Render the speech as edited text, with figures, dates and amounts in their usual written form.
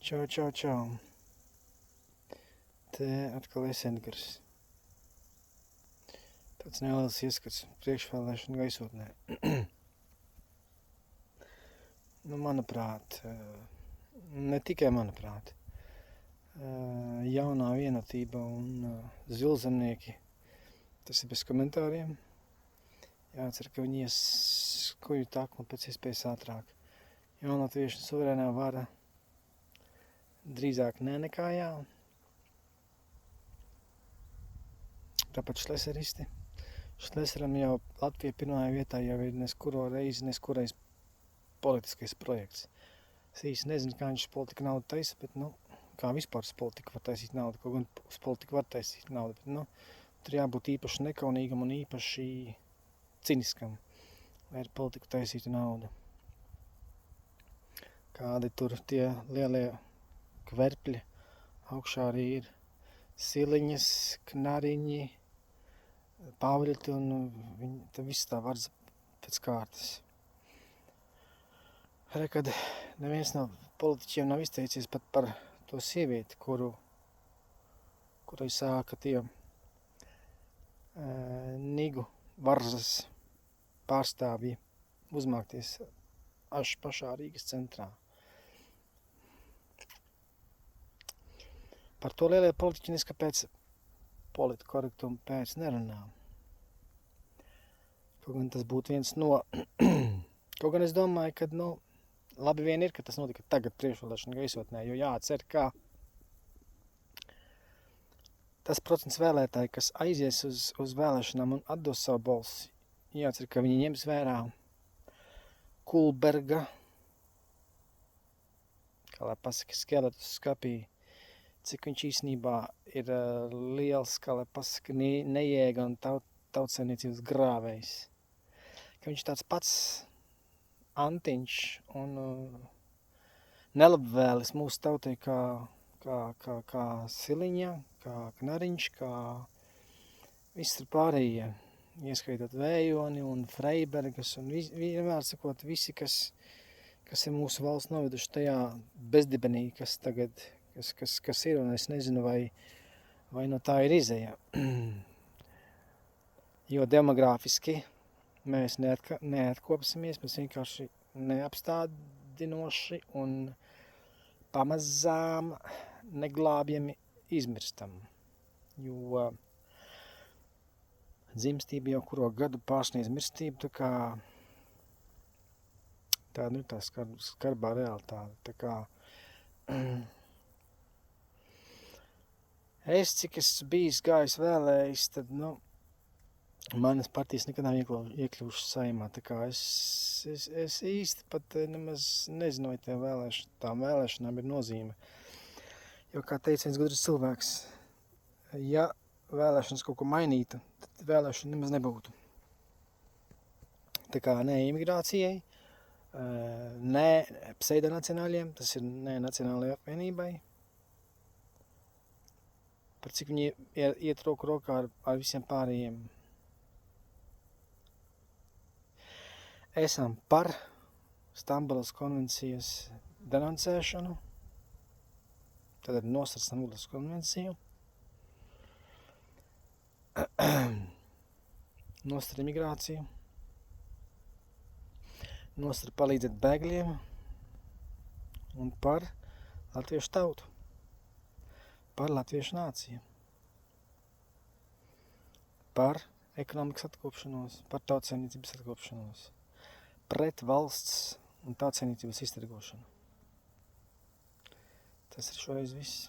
Čau. Te atkal es Edgars. Tāds neliels ieskats priekšvēlēšanu gaisotnē. Manuprāt, ne tikai manuprāt, jaunā vienotība un zilzemnieki, tas ir bez komentāriem. Jācer, ka viņi ies kuģu takmu pēc iespējas ātrāk. Jaunatviešu suverēnā vara drīzāk ne nekā jā. Tāpat šleseristi. Šleseram jau Latvija pirmajā vietā jau ir neskurais politiskais projekts. Es īsti nezinu, kā viņš politika naudu taisa, bet, kā vispār uz politiku var taisīt naudu, kaut gan uz politiku var taisīt naudu, bet, tur jābūt īpaši nekaunīgam un īpaši ciniskam, lai ar politiku taisītu naudu. Kādi tur tie lielie kverpļi, augšā arī ir siliņas, knariņi, pāvļi, un viņi viss tā var pēc kārtas. Kad neviens no politiķiem nav izteicies pat par to sievieti, kurai sāka tie Nigu varzas pārstāvji uzmākties pašā Rīgas centrā. Par to lielie politiķi neskapēc politkorektumu pēc nerunā. Kaut gan tas būtu viens no... Kaut gan es domāju, ka, labi vien ir, ka tas notika tagad priekšvēlēšanu gaisotnē, jo jācer, ka tas procents vēlētāji, kas aizies uz vēlēšanām un atdos savu balsi, jācer, ka viņi ņems vērā Kulberga, kā lai pasaka, skeletus skapī, cik viņš īstenībā ir liels, kā lai pasaka, nejēga un tautsaimniecības grāvējs. Ka viņš tāds pats antiņš un nelabvēlis mūsu tautai kā siliņa, kā knariņš, kā viss ir pārējie, ieskaitot Vējoni un Freibergas un vienmēr sakot visi, kas ir mūsu valsts noveduši tajā bezdibenī, kas tagad kas ir, un es nezinu, vai no tā ir izeja. Jo demogrāfiski mēs neatkopsimies, mēs vienkārši neapstādinoši un pamazām neglābjami izmirstam. Jo dzimstība jau kuro gadu pārsniedz mirstību, tā ir tā skarbā realitāte. Tā kā es, cik es bijis gājis vēlējis, tad, manas partijas nekad nav iekļuvušas Saeimā, tā kā es īsti pat nemaz nezinu, vai tām vēlēšanām ir nozīme. Jo, kā teica viens gudrs cilvēks, ja vēlēšanas kaut ko mainītu, tad vēlēšana nemaz nebūtu. Tā kā ne imigrācijai, ne pseidonacionāļiem, tas ir ne nacionālajai apvienībai, par cik viņi iet roku rokā ar visiem pārējiem. Esam par Stambulas konvencijas denoncēšanu, tad nostar Stambulas konvenciju, nostar imigrāciju, nostar palīdzēt bēgļiem un par latviešu tautu. Par latviešu nāciju, par ekonomikas atkopšanos, par tautsaimniecības atkopšanos, pret valsts un tautsaimniecības iztirgošanu. Tas ir šoreiz viss.